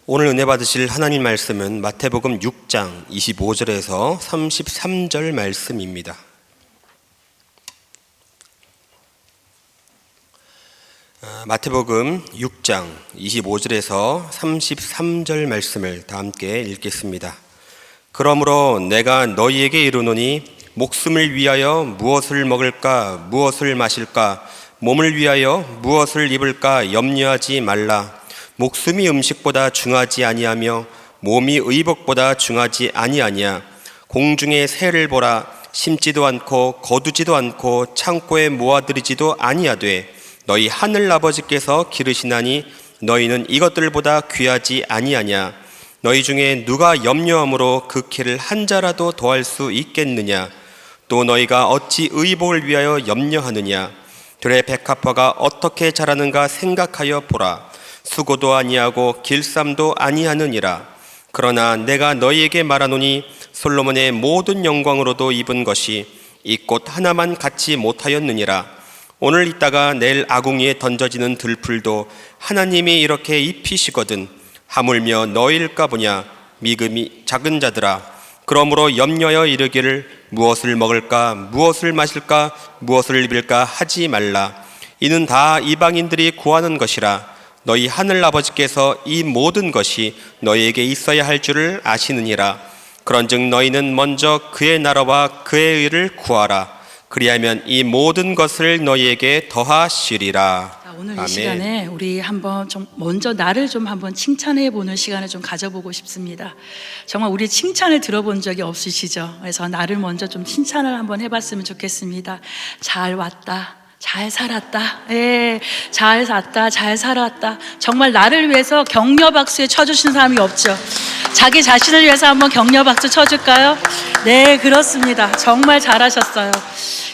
오늘 은혜 받으실 하나님 말씀은 마태복음 6장 25절에서 33절 말씀입니다. 마태복음 6장 25절에서 33절 말씀을 다 함께 읽겠습니다. 그러므로 내가 너희에게 이르노니 목숨을 위하여 무엇을 먹을까 무엇을 마실까 몸을 위하여 무엇을 입을까 염려하지 말라. 목숨이 음식보다 중하지 아니하며 몸이 의복보다 중하지 아니하냐. 공중의 새를 보라. 심지도 않고 거두지도 않고 창고에 모아들이지도 아니하되 너희 하늘 아버지께서 기르시나니 너희는 이것들보다 귀하지 아니하냐. 너희 중에 누가 염려함으로 그 키를 한 자라도 더할 수 있겠느냐. 또 너희가 어찌 의복을 위하여 염려하느냐. 들의 백합화가 어떻게 자라는가 생각하여 보라. 수고도 아니하고 길쌈도 아니하느니라. 그러나 내가 너희에게 말하노니 솔로몬의 모든 영광으로도 입은 것이 이 꽃 하나만 갖지 못하였느니라. 오늘 있다가 내일 아궁이에 던져지는 들풀도 하나님이 이렇게 입히시거든 하물며 너희일까 보냐. 믿음이 작은 자들아. 그러므로 염려하여 이르기를 무엇을 먹을까 무엇을 마실까 무엇을 입을까 하지 말라. 이는 다 이방인들이 구하는 것이라. 너희 하늘 아버지께서 이 모든 것이 너희에게 있어야 할 줄을 아시느니라. 그런즉 너희는 먼저 그의 나라와 그의 의를 구하라. 그리하면 이 모든 것을 너희에게 더하시리라. 오늘 아멘. 이 시간에 우리 한번 먼저 나를 좀 한번 칭찬해 보는 시간을 좀 가져보고 싶습니다. 정말 우리 칭찬을 들어본 적이 없으시죠? 그래서 나를 먼저 좀 칭찬을 한번 해봤으면 좋겠습니다. 잘 왔다. 잘 살았다. 예, 잘 샀다. 잘 살았다. 정말 나를 위해서 격려 박수에 쳐주신 사람이 없죠. 자기 자신을 위해서 한번 격려 박수 쳐줄까요? 네, 그렇습니다. 정말 잘하셨어요.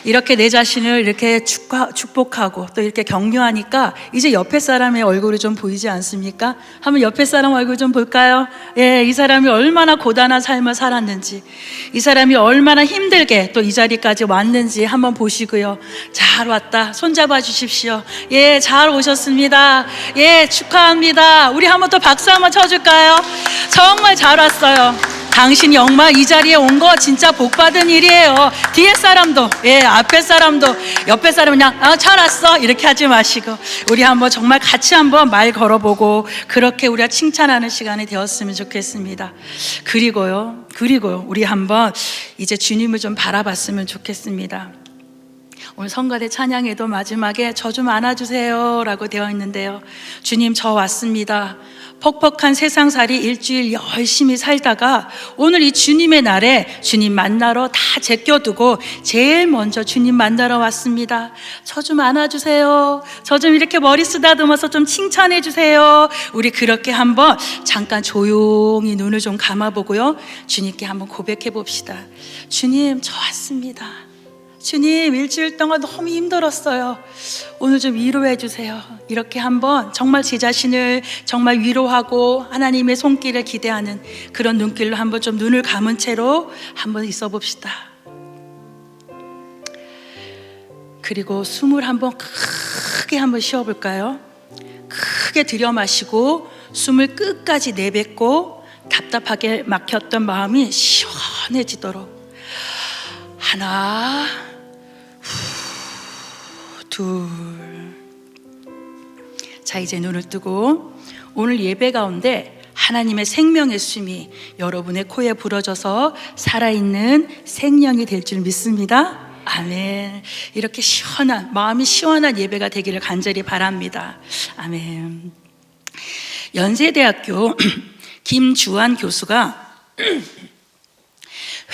이렇게 내 자신을 이렇게 축복하고 또 이렇게 격려하니까 이제 옆에 사람의 얼굴이 좀 보이지 않습니까? 한번 옆에 사람 얼굴 좀 볼까요? 예, 이 사람이 얼마나 고단한 삶을 살았는지, 이 사람이 얼마나 힘들게 또 이 자리까지 왔는지 한번 보시고요. 잘 왔다. 손잡아 주십시오. 예, 잘 오셨습니다. 예, 축하합니다. 우리 한번 또 박수 한번 쳐줄까요? 정말 잘 왔어요. 당신이 정말 이 자리에 온 거 진짜 복 받은 일이에요. 뒤에 사람도, 예, 앞에 사람도, 옆에 사람은 그냥 잘 왔어 이렇게 하지 마시고 우리 한번 정말 같이 한번 말 걸어보고 그렇게 우리가 칭찬하는 시간이 되었으면 좋겠습니다. 그리고요 우리 한번 이제 주님을 좀 바라봤으면 좋겠습니다. 오늘 성가대 찬양에도 마지막에 저 좀 안아주세요 라고 되어 있는데요. 주님, 저 왔습니다. 퍽퍽한 세상살이 일주일 열심히 살다가 오늘 이 주님의 날에 주님 만나러 다 제껴두고 제일 먼저 주님 만나러 왔습니다. 저 좀 안아주세요. 저 좀 이렇게 머리 쓰다듬어서 좀 칭찬해 주세요. 우리 그렇게 한번 잠깐 조용히 눈을 좀 감아보고요. 주님께 한번 고백해 봅시다. 주님, 저 왔습니다. 주님, 일주일 동안 너무 힘들었어요. 오늘 좀 위로해 주세요. 이렇게 한번 정말 제 자신을 정말 위로하고 하나님의 손길을 기대하는 그런 눈길로 한번 좀 눈을 감은 채로 한번 있어 봅시다. 그리고 숨을 한번 크게 한번 쉬어 볼까요? 크게 들여 마시고 숨을 끝까지 내뱉고 답답하게 막혔던 마음이 시원해지도록 하나, 둘. 자, 이제 눈을 뜨고 오늘 예배 가운데 하나님의 생명의 숨이 여러분의 코에 불어져서 살아있는 생명이 될 줄 믿습니다. 아멘. 이렇게 시원한, 마음이 시원한 예배가 되기를 간절히 바랍니다. 아멘. 연세대학교 김주환 교수가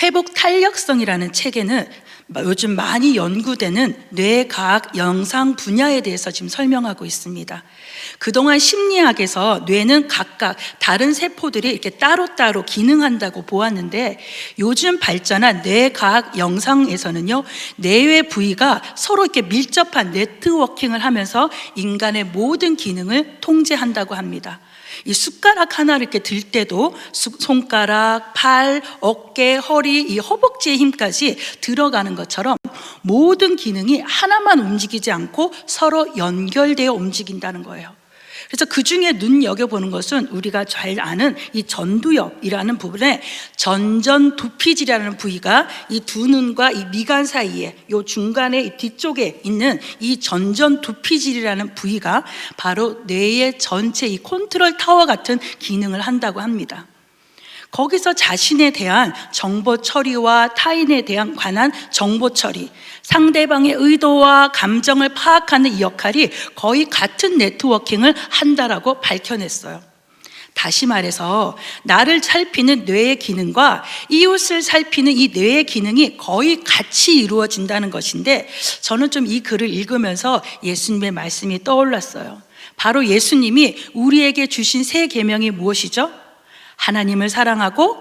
회복 탄력성이라는 책에는 요즘 많이 연구되는 뇌과학 영상 분야에 대해서 지금 설명하고 있습니다. 그동안 심리학에서 뇌는 각각 다른 세포들이 이렇게 따로따로 기능한다고 보았는데 요즘 발전한 뇌과학 영상에서는요, 뇌의 부위가 서로 이렇게 밀접한 네트워킹을 하면서 인간의 모든 기능을 통제한다고 합니다. 이 숟가락 하나를 이렇게 들 때도 손가락, 팔, 어깨, 허리, 이 허벅지의 힘까지 들어가는 것처럼 모든 기능이 하나만 움직이지 않고 서로 연결되어 움직인다는 거예요. 그래서 그 중에 눈여겨보는 것은 우리가 잘 아는 이 전두엽이라는 부분에 전전두피질이라는 부위가 이 두 눈과 이 미간 사이에 요 중간에 이 뒤쪽에 있는 이 전전두피질이라는 부위가 바로 뇌의 전체 이 컨트롤 타워 같은 기능을 한다고 합니다. 거기서 자신에 대한 정보 처리와 타인에 대한 관한 정보 처리, 상대방의 의도와 감정을 파악하는 이 역할이 거의 같은 네트워킹을 한다라고 밝혀냈어요. 다시 말해서 나를 살피는 뇌의 기능과 이웃을 살피는 이 뇌의 기능이 거의 같이 이루어진다는 것인데, 저는 좀 이 글을 읽으면서 예수님의 말씀이 떠올랐어요. 바로 예수님이 우리에게 주신 세 계명이 무엇이죠? 하나님을 사랑하고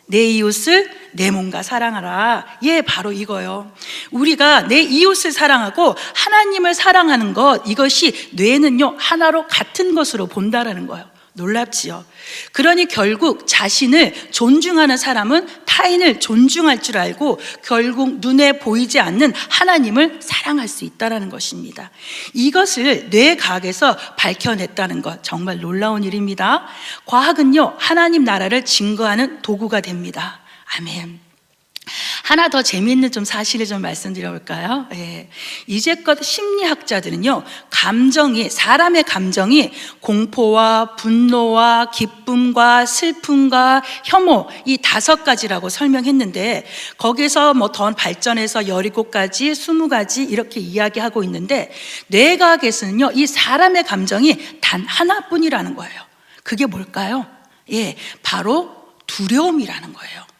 내 이웃을 내 몸과 사랑하라. 예, 바로 이거요. 우리가 내 이웃을 사랑하고 하나님을 사랑하는 것, 이것이 뇌는요 하나로 같은 것으로 본다라는 거예요. 놀랍지요. 그러니 결국 자신을 존중하는 사람은 타인을 존중할 줄 알고 결국 눈에 보이지 않는 하나님을 사랑할 수 있다는 것입니다. 이것을 뇌과학에서 밝혀냈다는 것, 정말 놀라운 일입니다. 과학은요 하나님 나라를 증거하는 도구가 됩니다. 아멘. 하나 더 재미있는 좀 사실을 좀 말씀드려 볼까요? 예. 이제껏 심리학자들은요, 사람의 감정이 공포와 분노와 기쁨과 슬픔과 혐오, 이 5가지라고 설명했는데, 거기서 뭐 더 발전해서 17가지, 20가지 이렇게 이야기하고 있는데, 뇌과학에서는요, 이 사람의 감정이 단 하나뿐이라는 거예요. 그게 뭘까요? 예, 바로 두려움이라는 거예요.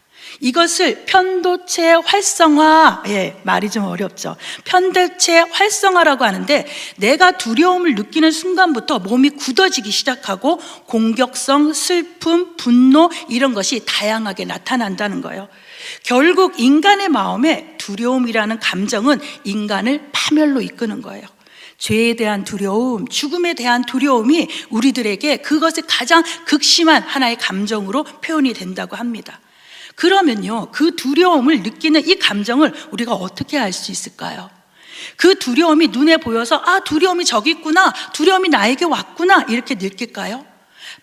이것을 편도체 활성화, 말이 좀 어렵죠. 편도체 활성화라고 하는데, 내가 두려움을 느끼는 순간부터 몸이 굳어지기 시작하고 공격성, 슬픔, 분노 이런 것이 다양하게 나타난다는 거예요. 결국 인간의 마음에 두려움이라는 감정은 인간을 파멸로 이끄는 거예요. 죄에 대한 두려움, 죽음에 대한 두려움이 우리들에게 그것이 가장 극심한 하나의 감정으로 표현이 된다고 합니다. 그러면요, 그 두려움을 느끼는 이 감정을 우리가 어떻게 알 수 있을까요? 그 두려움이 눈에 보여서 두려움이 저기 있구나, 두려움이 나에게 왔구나 이렇게 느낄까요?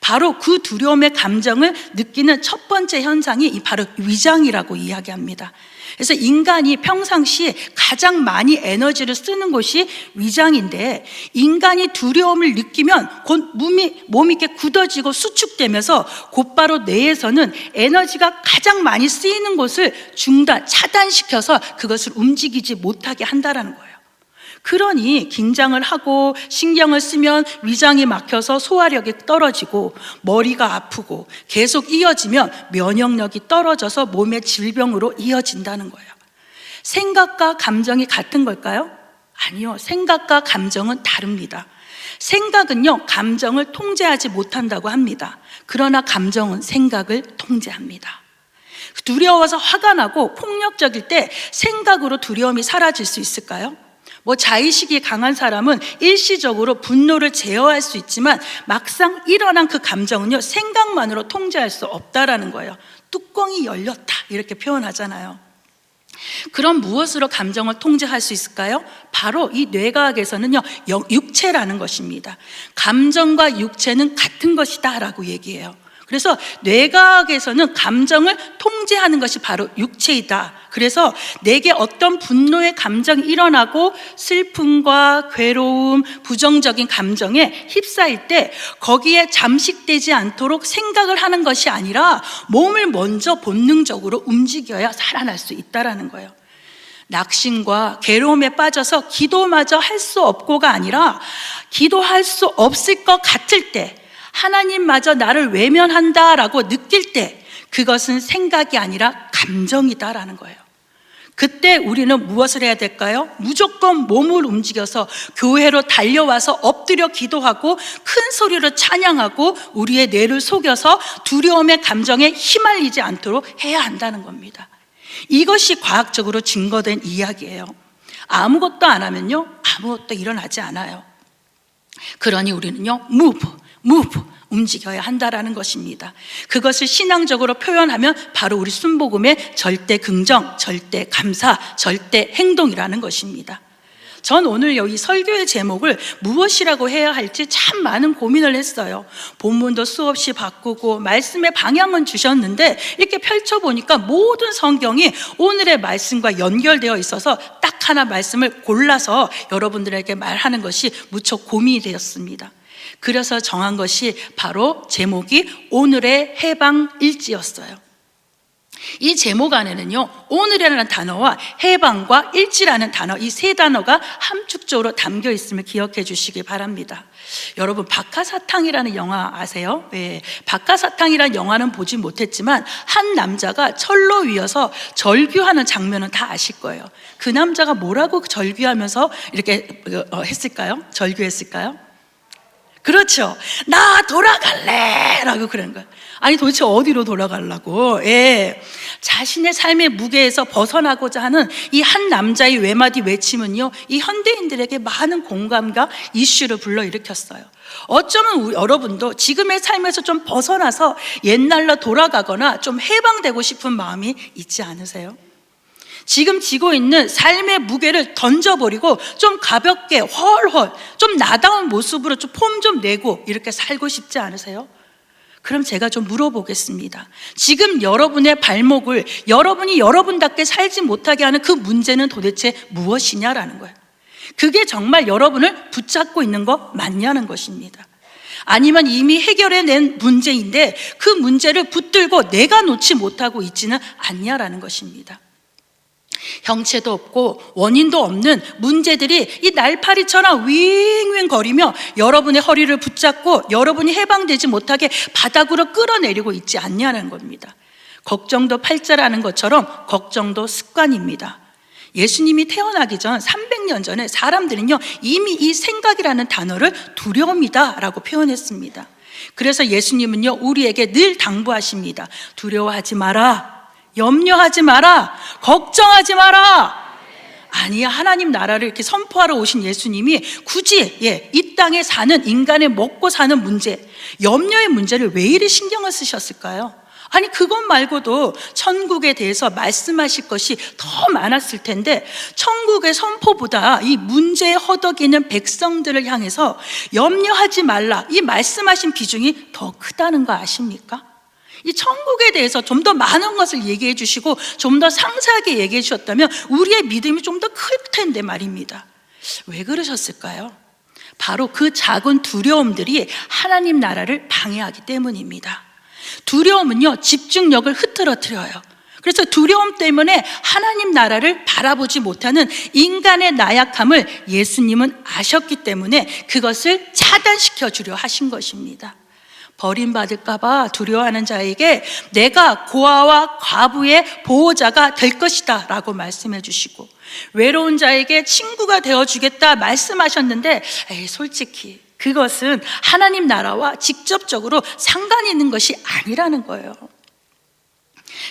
바로 그 두려움의 감정을 느끼는 첫 번째 현상이 바로 위장이라고 이야기합니다. 그래서 인간이 평상시에 가장 많이 에너지를 쓰는 곳이 위장인데, 인간이 두려움을 느끼면 곧 몸이 이렇게 굳어지고 수축되면서 곧바로 뇌에서는 에너지가 가장 많이 쓰이는 곳을 차단시켜서 그것을 움직이지 못하게 한다라는 거예요. 그러니 긴장을 하고 신경을 쓰면 위장이 막혀서 소화력이 떨어지고 머리가 아프고 계속 이어지면 면역력이 떨어져서 몸의 질병으로 이어진다는 거예요. 생각과 감정이 같은 걸까요? 아니요, 생각과 감정은 다릅니다. 생각은요, 감정을 통제하지 못한다고 합니다. 그러나 감정은 생각을 통제합니다. 두려워서 화가 나고 폭력적일 때 생각으로 두려움이 사라질 수 있을까요? 자의식이 강한 사람은 일시적으로 분노를 제어할 수 있지만 막상 일어난 그 감정은요, 생각만으로 통제할 수 없다라는 거예요. 뚜껑이 열렸다 이렇게 표현하잖아요. 그럼 무엇으로 감정을 통제할 수 있을까요? 바로 이 뇌과학에서는요, 육체라는 것입니다. 감정과 육체는 같은 것이다 라고 얘기해요. 그래서 뇌과학에서는 감정을 통제하는 것이 바로 육체이다. 그래서 내게 어떤 분노의 감정이 일어나고 슬픔과 괴로움, 부정적인 감정에 휩싸일 때 거기에 잠식되지 않도록 생각을 하는 것이 아니라 몸을 먼저 본능적으로 움직여야 살아날 수 있다는 거예요. 낙심과 괴로움에 빠져서 기도마저 할 수 없고가 아니라 기도할 수 없을 것 같을 때, 하나님마저 나를 외면한다라고 느낄 때, 그것은 생각이 아니라 감정이다라는 거예요. 그때 우리는 무엇을 해야 될까요? 무조건 몸을 움직여서 교회로 달려와서 엎드려 기도하고 큰 소리로 찬양하고 우리의 뇌를 속여서 두려움의 감정에 휘말리지 않도록 해야 한다는 겁니다. 이것이 과학적으로 증거된 이야기예요. 아무것도 안 하면요, 아무것도 일어나지 않아요. 그러니 우리는요, move, 움직여야 한다라는 것입니다. 그것을 신앙적으로 표현하면 바로 우리 순복음의 절대 긍정, 절대 감사, 절대 행동이라는 것입니다. 전 오늘 여기 설교의 제목을 무엇이라고 해야 할지 참 많은 고민을 했어요. 본문도 수없이 바꾸고 말씀의 방향은 주셨는데 이렇게 펼쳐보니까 모든 성경이 오늘의 말씀과 연결되어 있어서 딱 하나 말씀을 골라서 여러분들에게 말하는 것이 무척 고민이 되었습니다. 그래서 정한 것이 바로 제목이 오늘의 해방일지였어요. 이 제목 안에는요, 오늘이라는 단어와 해방과 일지라는 단어, 이 세 단어가 함축적으로 담겨 있음을 기억해 주시기 바랍니다. 여러분, 박하사탕이라는 영화 아세요? 네, 박하사탕이라는 영화는 보지 못했지만 한 남자가 철로 위어서 절규하는 장면은 다 아실 거예요. 그 남자가 뭐라고 절규하면서 이렇게 했을까요? 절규했을까요? 그렇죠. 나 돌아갈래! 라고 그러는 거예요. 아니 도대체 어디로 돌아가려고? 예. 자신의 삶의 무게에서 벗어나고자 하는 이 한 남자의 외마디 외침은요, 이 현대인들에게 많은 공감과 이슈를 불러일으켰어요. 어쩌면 여러분도 지금의 삶에서 좀 벗어나서 옛날로 돌아가거나 좀 해방되고 싶은 마음이 있지 않으세요? 지금 지고 있는 삶의 무게를 던져버리고 좀 가볍게 훨훨 좀 나다운 모습으로 좀 폼 좀 내고 이렇게 살고 싶지 않으세요? 그럼 제가 좀 물어보겠습니다. 지금 여러분의 발목을 여러분이 여러분답게 살지 못하게 하는 그 문제는 도대체 무엇이냐라는 거예요. 그게 정말 여러분을 붙잡고 있는 거 맞냐는 것입니다. 아니면 이미 해결해낸 문제인데 그 문제를 붙들고 내가 놓지 못하고 있지는 않냐라는 것입니다. 형체도 없고 원인도 없는 문제들이 이 날파리처럼 윙윙 거리며 여러분의 허리를 붙잡고 여러분이 해방되지 못하게 바닥으로 끌어내리고 있지 않냐는 겁니다. 걱정도 팔자라는 것처럼 걱정도 습관입니다. 예수님이 태어나기 전 300년 전에 사람들은요, 이미 이 생각이라는 단어를 두려움이다 라고 표현했습니다. 그래서 예수님은요, 우리에게 늘 당부하십니다. 두려워하지 마라, 염려하지 마라, 걱정하지 마라. 아니, 하나님 나라를 이렇게 선포하러 오신 예수님이 굳이 이 땅에 사는 인간의 먹고 사는 문제, 염려의 문제를 왜 이리 신경을 쓰셨을까요? 아니, 그것 말고도 천국에 대해서 말씀하실 것이 더 많았을 텐데 천국의 선포보다 이 문제에 허덕이는 백성들을 향해서 염려하지 말라, 이 말씀하신 비중이 더 크다는 거 아십니까? 이 천국에 대해서 좀 더 많은 것을 얘기해 주시고 좀 더 상세하게 얘기해 주셨다면 우리의 믿음이 좀 더 클 텐데 말입니다. 왜 그러셨을까요? 바로 그 작은 두려움들이 하나님 나라를 방해하기 때문입니다. 두려움은요, 집중력을 흐트러뜨려요. 그래서 두려움 때문에 하나님 나라를 바라보지 못하는 인간의 나약함을 예수님은 아셨기 때문에 그것을 차단시켜 주려 하신 것입니다. 버림받을까봐 두려워하는 자에게 내가 고아와 과부의 보호자가 될 것이다 라고 말씀해 주시고, 외로운 자에게 친구가 되어주겠다 말씀하셨는데 솔직히 그것은 하나님 나라와 직접적으로 상관이 있는 것이 아니라는 거예요.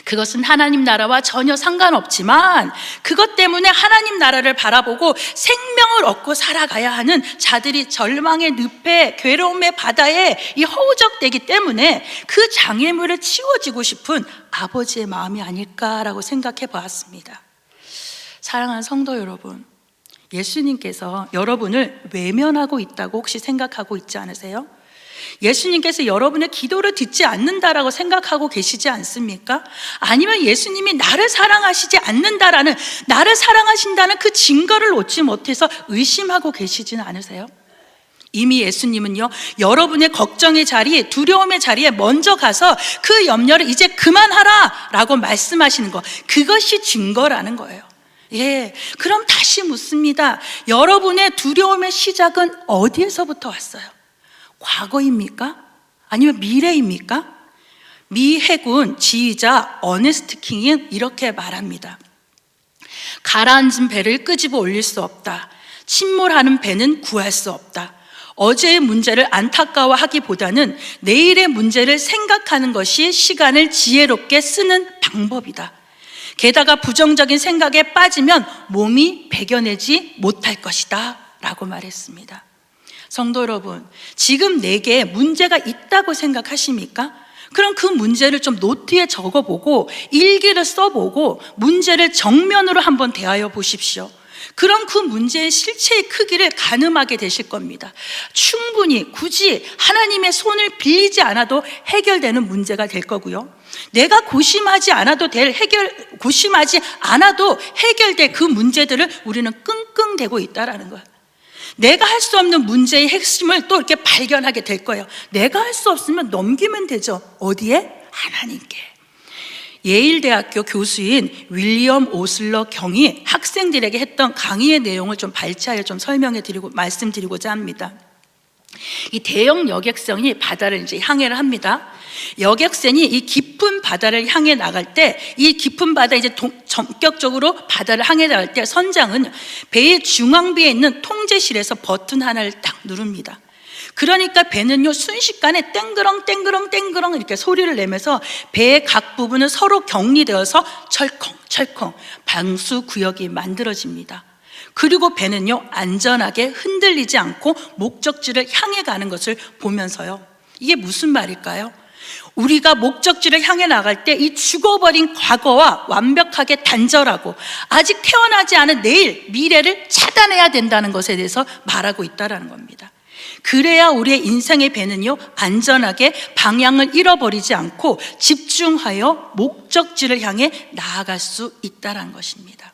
그것은 하나님 나라와 전혀 상관없지만 그것 때문에 하나님 나라를 바라보고 생명을 얻고 살아가야 하는 자들이 절망의 늪에 괴로움의 바다에 이 허우적대기 때문에 그 장애물을 치워지고 싶은 아버지의 마음이 아닐까라고 생각해 보았습니다. 사랑하는 성도 여러분, 예수님께서 여러분을 외면하고 있다고 혹시 생각하고 있지 않으세요? 예수님께서 여러분의 기도를 듣지 않는다라고 생각하고 계시지 않습니까? 아니면 예수님이 나를 사랑하시지 않는다라는, 나를 사랑하신다는 그 증거를 얻지 못해서 의심하고 계시지는 않으세요? 이미 예수님은요, 여러분의 걱정의 자리, 두려움의 자리에 먼저 가서 그 염려를 이제 그만하라 라고 말씀하시는 거, 그것이 증거라는 거예요. 그럼 다시 묻습니다. 여러분의 두려움의 시작은 어디에서부터 왔어요? 과거입니까? 아니면 미래입니까? 미 해군 지휘자 어네스트 킹은 이렇게 말합니다. 가라앉은 배를 끄집어 올릴 수 없다. 침몰하는 배는 구할 수 없다. 어제의 문제를 안타까워하기보다는 내일의 문제를 생각하는 것이 시간을 지혜롭게 쓰는 방법이다. 게다가 부정적인 생각에 빠지면 몸이 배겨내지 못할 것이다 라고 말했습니다. 성도 여러분, 지금 내게 문제가 있다고 생각하십니까? 그럼 그 문제를 좀 노트에 적어보고 일기를 써보고 문제를 정면으로 한번 대하여 보십시오. 그런 그 문제의 실체의 크기를 가늠하게 되실 겁니다. 충분히 굳이 하나님의 손을 빌리지 않아도 해결되는 문제가 될 거고요. 내가 고심하지 않아도 해결될 그 문제들을 우리는 끙끙대고 있다라는 거예요. 내가 할 수 없는 문제의 핵심을 또 이렇게 발견하게 될 거예요. 내가 할 수 없으면 넘기면 되죠. 어디에? 하나님께. 예일대학교 교수인 윌리엄 오슬러 경이 학생들에게 했던 강의의 내용을 좀 발췌하여 좀 말씀드리고자 합니다. 이 대형 여객선이 바다를 이제 항해를 합니다. 여객선이 이 깊은 바다를 향해 나갈 때, 이 깊은 바다 이제 전격적으로 바다를 향해 나갈 때 선장은 배의 중앙부에 있는 통제실에서 버튼 하나를 딱 누릅니다. 그러니까 배는요 순식간에 땡그렁 땡그렁 땡그렁 이렇게 소리를 내면서 배의 각 부분은 서로 격리되어서 철컹철컹 방수 구역이 만들어집니다. 그리고 배는요 안전하게 흔들리지 않고 목적지를 향해 가는 것을 보면서요, 이게 무슨 말일까요? 우리가 목적지를 향해 나갈 때 이 죽어버린 과거와 완벽하게 단절하고 아직 태어나지 않은 미래를 차단해야 된다는 것에 대해서 말하고 있다는 겁니다. 그래야 우리의 인생의 배는요 안전하게 방향을 잃어버리지 않고 집중하여 목적지를 향해 나아갈 수 있다는 것입니다.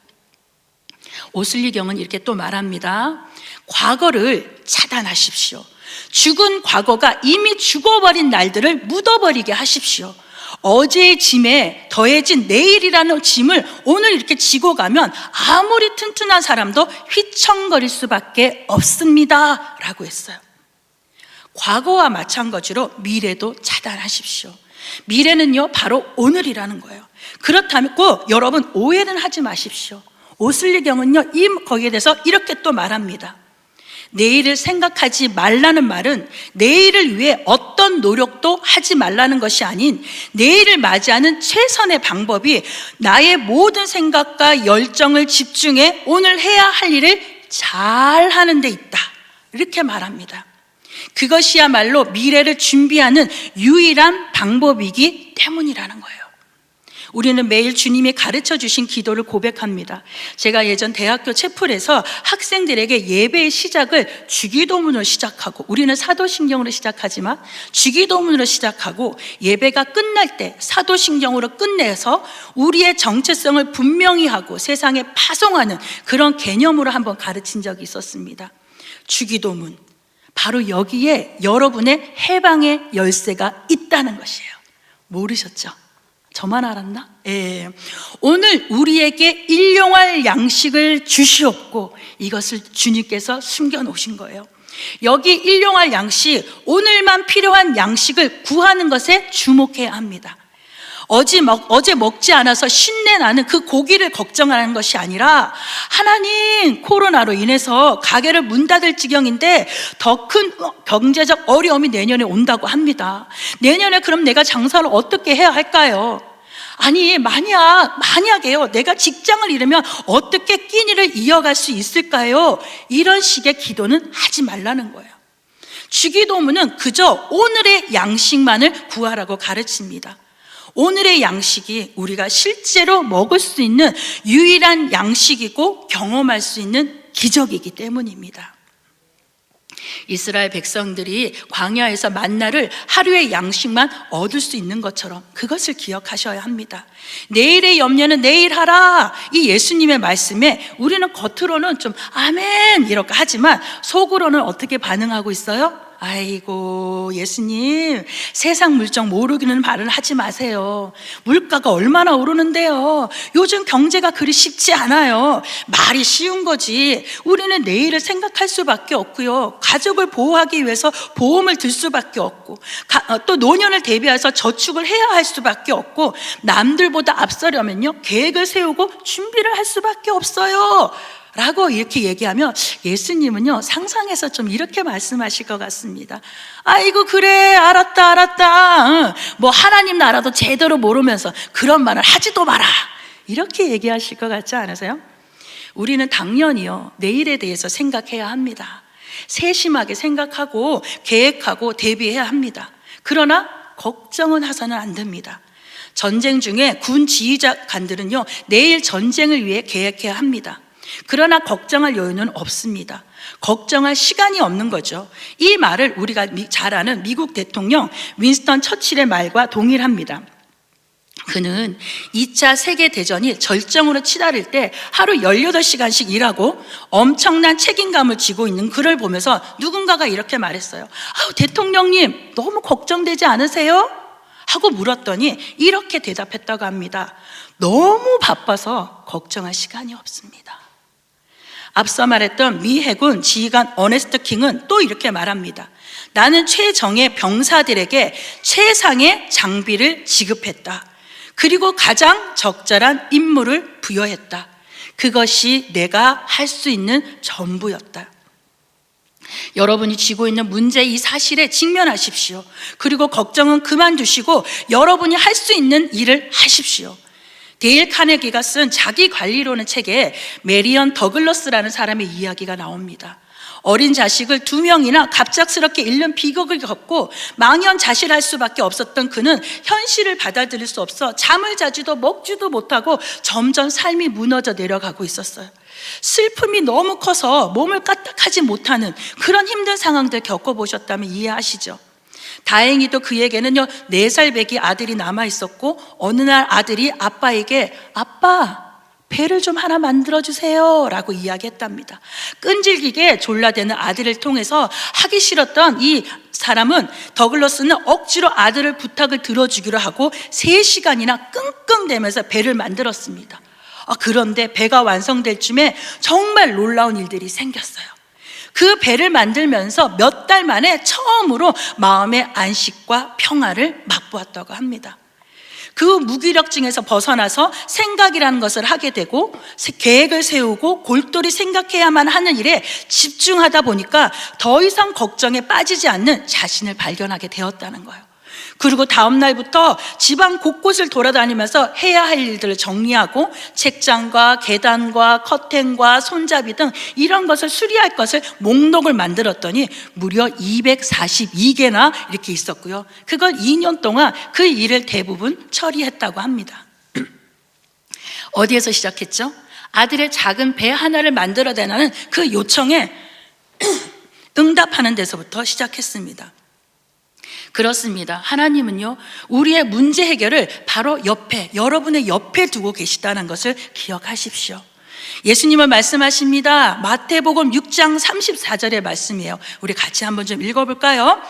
오슬리경은 이렇게 또 말합니다. 과거를 차단하십시오. 죽은 과거가 이미 죽어버린 날들을 묻어버리게 하십시오. 어제의 짐에 더해진 내일이라는 짐을 오늘 이렇게 지고 가면 아무리 튼튼한 사람도 휘청거릴 수밖에 없습니다 라고 했어요. 과거와 마찬가지로 미래도 차단하십시오. 미래는요 바로 오늘이라는 거예요. 그렇다면 꼭 여러분 오해는 하지 마십시오. 오슬리경은요 거기에 대해서 이렇게 또 말합니다. 내일을 생각하지 말라는 말은 내일을 위해 어떤 노력도 하지 말라는 것이 아닌 내일을 맞이하는 최선의 방법이 나의 모든 생각과 열정을 집중해 오늘 해야 할 일을 잘 하는 데 있다, 이렇게 말합니다. 그것이야말로 미래를 준비하는 유일한 방법이기 때문이라는 거예요. 우리는 매일 주님이 가르쳐 주신 기도를 고백합니다. 제가 예전 대학교 채플에서 학생들에게 예배의 시작을 주기도문으로 시작하고, 우리는 사도신경으로 시작하지만 주기도문으로 시작하고 예배가 끝날 때 사도신경으로 끝내서 우리의 정체성을 분명히 하고 세상에 파송하는 그런 개념으로 한번 가르친 적이 있었습니다. 주기도문, 바로 여기에 여러분의 해방의 열쇠가 있다는 것이에요. 모르셨죠? 저만 알았나? 예. 오늘 우리에게 일용할 양식을 주시옵고 이것을 주님께서 숨겨놓으신 거예요. 여기 일용할 양식, 오늘만 필요한 양식을 구하는 것에 주목해야 합니다. 어제 먹지 않아서 신내 나는 그 고기를 걱정하는 것이 아니라, 하나님, 코로나로 인해서 가게를 문 닫을 지경인데 더 큰 경제적 어려움이 내년에 온다고 합니다. 내년에 그럼 내가 장사를 어떻게 해야 할까요? 아니, 만약에요, 내가 직장을 잃으면 어떻게 끼니를 이어갈 수 있을까요? 이런 식의 기도는 하지 말라는 거예요. 주기도문은 그저 오늘의 양식만을 구하라고 가르칩니다. 오늘의 양식이 우리가 실제로 먹을 수 있는 유일한 양식이고 경험할 수 있는 기적이기 때문입니다. 이스라엘 백성들이 광야에서 만나를 하루의 양식만 얻을 수 있는 것처럼 그것을 기억하셔야 합니다. 내일의 염려는 내일 하라, 이 예수님의 말씀에 우리는 겉으로는 좀 아멘 이렇게 하지만 속으로는 어떻게 반응하고 있어요? 아이고, 예수님, 세상 물정 모르기는 말을 하지 마세요. 물가가 얼마나 오르는데요. 요즘 경제가 그리 쉽지 않아요. 말이 쉬운 거지. 우리는 내일을 생각할 수밖에 없고요. 가족을 보호하기 위해서 보험을 들 수밖에 없고, 또 노년을 대비해서 저축을 해야 할 수밖에 없고, 남들보다 앞서려면요, 계획을 세우고 준비를 할 수밖에 없어요 라고 이렇게 얘기하면 예수님은요 상상해서 좀 이렇게 말씀하실 것 같습니다. 아이고, 그래, 알았다. 뭐 하나님 나라도 제대로 모르면서 그런 말을 하지도 마라, 이렇게 얘기하실 것 같지 않으세요? 우리는 당연히요 내일에 대해서 생각해야 합니다. 세심하게 생각하고 계획하고 대비해야 합니다. 그러나 걱정은 해서는 안 됩니다. 전쟁 중에 군 지휘관들은요 내일 전쟁을 위해 계획해야 합니다. 그러나 걱정할 여유는 없습니다. 걱정할 시간이 없는 거죠. 이 말을 우리가 잘 아는 미국 대통령 윈스턴 처칠의 말과 동일합니다. 그는 2차 세계대전이 절정으로 치달을 때 하루 18시간씩 일하고 엄청난 책임감을 지고 있는 그를 보면서 누군가가 이렇게 말했어요. 대통령님, 너무 걱정되지 않으세요? 하고 물었더니 이렇게 대답했다고 합니다. 너무 바빠서 걱정할 시간이 없습니다. 앞서 말했던 미 해군 지휘관 어네스트 킹은 또 이렇게 말합니다. 나는 최정예 병사들에게 최상의 장비를 지급했다. 그리고 가장 적절한 임무를 부여했다. 그것이 내가 할 수 있는 전부였다. 여러분이 쥐고 있는 문제 이 사실에 직면하십시오. 그리고 걱정은 그만두시고 여러분이 할 수 있는 일을 하십시오. 데일 카네기가 쓴 자기관리론의 책에 메리언 더글러스라는 사람의 이야기가 나옵니다. 어린 자식을 2명이나 갑작스럽게 잃는 비극을 겪고 망연자실할 수밖에 없었던 그는 현실을 받아들일 수 없어 잠을 자지도 먹지도 못하고 점점 삶이 무너져 내려가고 있었어요. 슬픔이 너무 커서 몸을 까딱하지 못하는 그런 힘든 상황들 겪어보셨다면 이해하시죠? 다행히도 그에게는요 4살 배기 아들이 남아 있었고 어느 날 아들이 아빠에게 아빠 배를 좀 하나 만들어주세요 라고 이야기했답니다. 끈질기게 졸라대는 아들을 통해서 하기 싫었던 이 사람은 더글러스는 억지로 아들을 부탁을 들어주기로 하고 3시간이나 끙끙대면서 배를 만들었습니다. 그런데 배가 완성될 쯤에 정말 놀라운 일들이 생겼어요. 그 배를 만들면서 몇 달 만에 처음으로 마음의 안식과 평화를 맛보았다고 합니다. 그 무기력증에서 벗어나서 생각이라는 것을 하게 되고 계획을 세우고 골똘히 생각해야만 하는 일에 집중하다 보니까 더 이상 걱정에 빠지지 않는 자신을 발견하게 되었다는 거예요. 그리고 다음 날부터 집안 곳곳을 돌아다니면서 해야 할 일들을 정리하고 책장과 계단과 커튼과 손잡이 등 이런 것을 수리할 것을 목록을 만들었더니 무려 242개나 이렇게 있었고요. 그걸 2년 동안 그 일을 대부분 처리했다고 합니다. 어디에서 시작했죠? 아들의 작은 배 하나를 만들어내라는 그 요청에 응답하는 데서부터 시작했습니다. 그렇습니다. 하나님은요, 우리의 문제 해결을 바로 옆에, 여러분의 옆에 두고 계시다는 것을 기억하십시오. 예수님은 말씀하십니다. 마태복음 6장 34절의 말씀이에요. 우리 같이 한번 좀 읽어볼까요?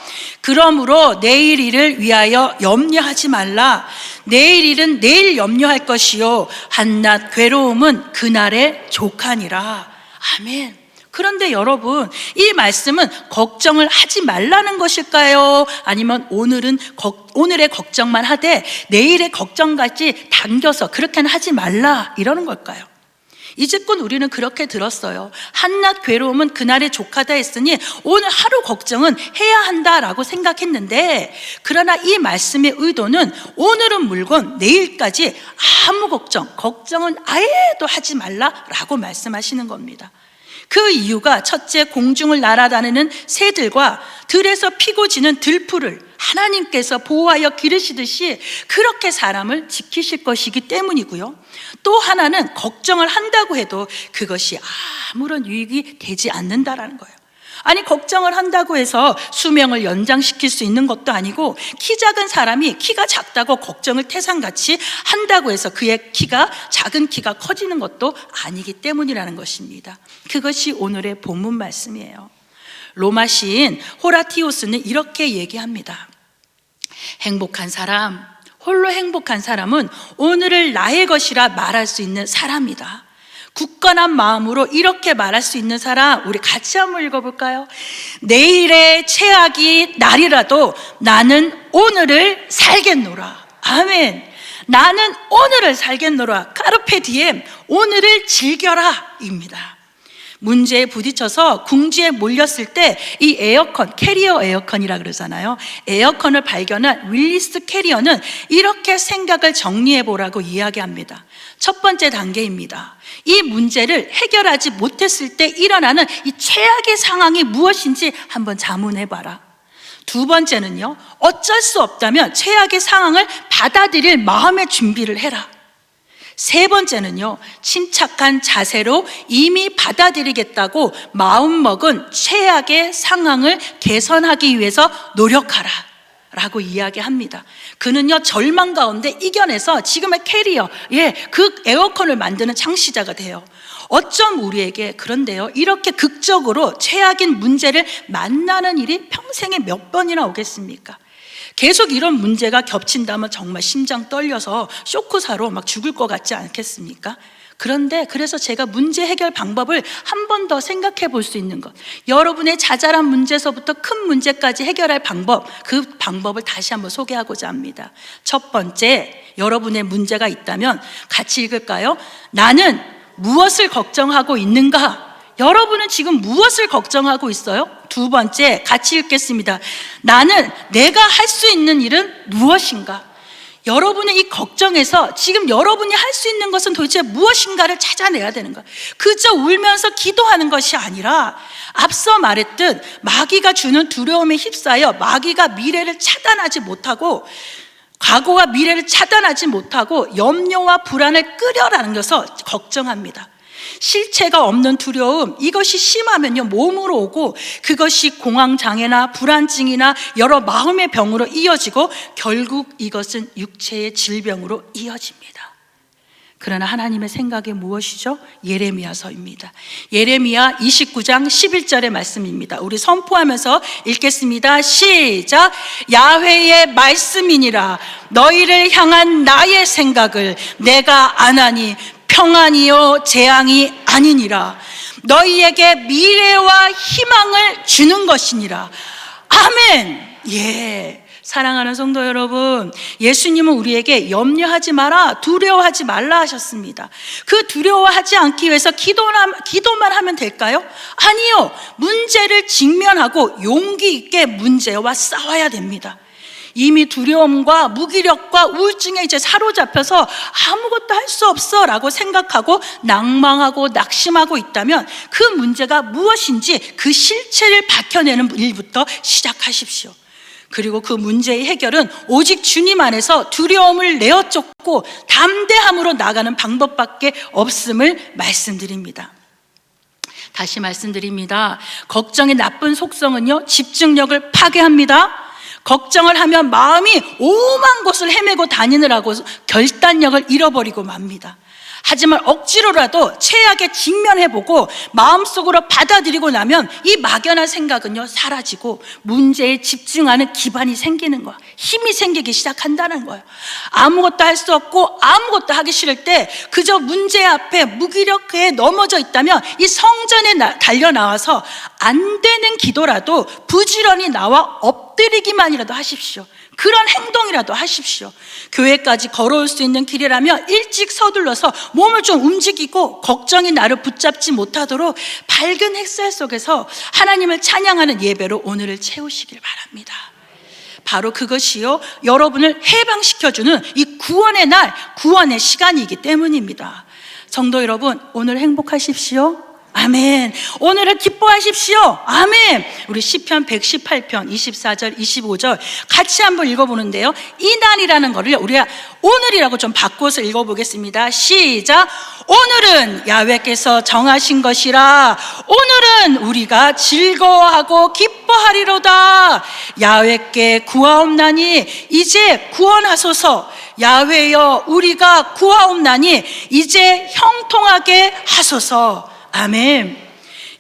그러므로 내일 일을 위하여 염려하지 말라. 내일 일은 내일 염려할 것이요 한낱 괴로움은 그날의 족하니라. 아멘. 그런데 여러분, 이 말씀은 걱정을 하지 말라는 것일까요? 아니면 오늘의 걱정만 하되 내일의 걱정까지 당겨서 그렇게는 하지 말라 이러는 걸까요? 이제껏 우리는 그렇게 들었어요. 한낱 괴로움은 그날의 족하다 했으니 오늘 하루 걱정은 해야 한다라고 생각했는데, 그러나 이 말씀의 의도는 오늘은 물론 내일까지 아무 걱정은 아예도 하지 말라라고 말씀하시는 겁니다. 그 이유가 첫째, 공중을 날아다니는 새들과 들에서 피고 지는 들풀을 하나님께서 보호하여 기르시듯이 그렇게 사람을 지키실 것이기 때문이고요. 또 하나는 걱정을 한다고 해도 그것이 아무런 유익이 되지 않는다라는 거예요. 아니, 걱정을 한다고 해서 수명을 연장시킬 수 있는 것도 아니고, 키 작은 사람이 키가 작다고 걱정을 태산같이 한다고 해서 그의 작은 키가 커지는 것도 아니기 때문이라는 것입니다. 그것이 오늘의 본문 말씀이에요. 로마 시인 호라티우스는 이렇게 얘기합니다. 행복한 사람, 홀로 행복한 사람은 오늘을 나의 것이라 말할 수 있는 사람이다. 굳건한 마음으로 이렇게 말할 수 있는 사람, 우리 같이 한번 읽어볼까요? 내일의 최악이 날이라도 나는 오늘을 살겠노라. 아멘. 나는 오늘을 살겠노라. 카르페 디엠, 오늘을 즐겨라 입니다. 문제에 부딪혀서 궁지에 몰렸을 때 이 에어컨, 캐리어 에어컨이라 그러잖아요. 에어컨을 발견한 윌리스 캐리어는 이렇게 생각을 정리해 보라고 이야기합니다. 첫 번째 단계입니다. 이 문제를 해결하지 못했을 때 일어나는 이 최악의 상황이 무엇인지 한번 자문해 봐라. 두 번째는요, 어쩔 수 없다면 최악의 상황을 받아들일 마음의 준비를 해라. 세 번째는요, 침착한 자세로 이미 받아들이겠다고 마음먹은 최악의 상황을 개선하기 위해서 노력하라 라고 이야기합니다. 그는요, 절망 가운데 이겨내서 지금의 캐리어, 그 에어컨을 만드는 창시자가 돼요. 어쩜 우리에게 그런데요, 이렇게 극적으로 최악인 문제를 만나는 일이 평생에 몇 번이나 오겠습니까? 계속 이런 문제가 겹친다면 정말 심장 떨려서 쇼크사로 막 죽을 것 같지 않겠습니까? 그런데 그래서 제가 문제 해결 방법을 한 번 더 생각해 볼 수 있는 것, 여러분의 자잘한 문제서부터 큰 문제까지 해결할 방법, 그 방법을 다시 한번 소개하고자 합니다. 첫 번째, 여러분의 문제가 있다면 같이 읽을까요? 나는 무엇을 걱정하고 있는가? 여러분은 지금 무엇을 걱정하고 있어요? 두 번째, 같이 읽겠습니다. 나는 내가 할 수 있는 일은 무엇인가? 여러분의 이 걱정에서 지금 여러분이 할 수 있는 것은 도대체 무엇인가를 찾아내야 되는 거예요. 그저 울면서 기도하는 것이 아니라 앞서 말했듯 마귀가 주는 두려움에 휩싸여 마귀가 미래를 차단하지 못하고, 과거와 미래를 차단하지 못하고 염려와 불안을 끄려라는 것을 걱정합니다. 실체가 없는 두려움, 이것이 심하면요 몸으로 오고, 그것이 공황장애나 불안증이나 여러 마음의 병으로 이어지고 결국 이것은 육체의 질병으로 이어집니다. 그러나 하나님의 생각이 무엇이죠? 예레미야서입니다. 예레미야 29장 11절의 말씀입니다. 우리 선포하면서 읽겠습니다. 시작. 야훼의 말씀이니라. 너희를 향한 나의 생각을 내가 아나니 평안이요 재앙이 아니니라. 너희에게 미래와 희망을 주는 것이니라. 아멘. 사랑하는 성도 여러분, 예수님은 우리에게 염려하지 마라, 두려워하지 말라 하셨습니다. 그 두려워하지 않기 위해서 기도만 하면 될까요? 아니요. 문제를 직면하고 용기 있게 문제와 싸워야 됩니다. 이미 두려움과 무기력과 우울증에 이제 사로잡혀서 아무것도 할 수 없어 라고 생각하고 낭망하고 낙심하고 있다면 그 문제가 무엇인지 그 실체를 밝혀내는 일부터 시작하십시오. 그리고 그 문제의 해결은 오직 주님 안에서 두려움을 내어 쫓고 담대함으로 나가는 방법밖에 없음을 말씀드립니다. 다시 말씀드립니다. 걱정의 나쁜 속성은요, 집중력을 파괴합니다. 걱정을 하면 마음이 오만 곳을 헤매고 다니느라고 결단력을 잃어버리고 맙니다. 하지만 억지로라도 최악에 직면해보고 마음속으로 받아들이고 나면 이 막연한 생각은요 사라지고 문제에 집중하는 기반이 생기는 거야. 힘이 생기기 시작한다는 거예요. 아무것도 할 수 없고 아무것도 하기 싫을 때 그저 문제 앞에 무기력해 넘어져 있다면 이 성전에 달려나와서 안 되는 기도라도 부지런히 나와 엎드리기만이라도 하십시오. 그런 행동이라도 하십시오. 교회까지 걸어올 수 있는 길이라면 일찍 서둘러서 몸을 좀 움직이고 걱정이 나를 붙잡지 못하도록 밝은 햇살 속에서 하나님을 찬양하는 예배로 오늘을 채우시길 바랍니다. 바로 그것이요, 여러분을 해방시켜주는 이 구원의 날, 구원의 시간이기 때문입니다. 성도 여러분, 오늘 행복하십시오. 아멘. 오늘을 기뻐하십시오. 아멘. 우리 시편 118편 24절 25절 같이 한번 읽어보는데요, 이 날이라는 거를 우리가 오늘이라고 좀 바꿔서 읽어보겠습니다. 시작. 오늘은 야훼께서 정하신 것이라. 오늘은 우리가 즐거워하고 기뻐하리로다. 야훼께 구하옵나니 이제 구원하소서. 야훼여, 우리가 구하옵나니 이제 형통하게 하소서. 아멘.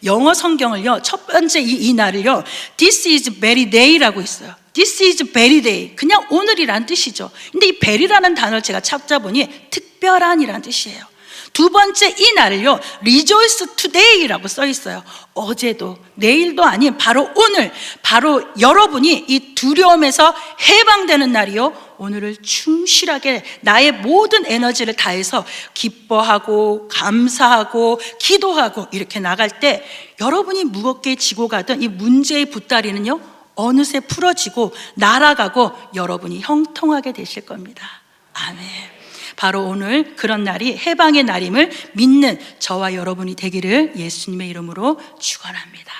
영어 성경을요, 첫 번째 이 날을요, This is very day라고 있어요. This is very day. 그냥 오늘이란 뜻이죠. 근데 이 very라는 단어를 제가 찾아보니 특별한이라는 뜻이에요. 두 번째 이 날을요, Rejoice today라고 써 있어요. 어제도 내일도 아닌 바로 오늘, 바로 여러분이 이 두려움에서 해방되는 날이요, 오늘을 충실하게 나의 모든 에너지를 다해서 기뻐하고 감사하고 기도하고 이렇게 나갈 때 여러분이 무겁게 지고 가던 이 문제의 붓다리는요 어느새 풀어지고 날아가고 여러분이 형통하게 되실 겁니다. 아멘. 바로 오늘 그런 날이 해방의 날임을 믿는 저와 여러분이 되기를 예수님의 이름으로 축원합니다.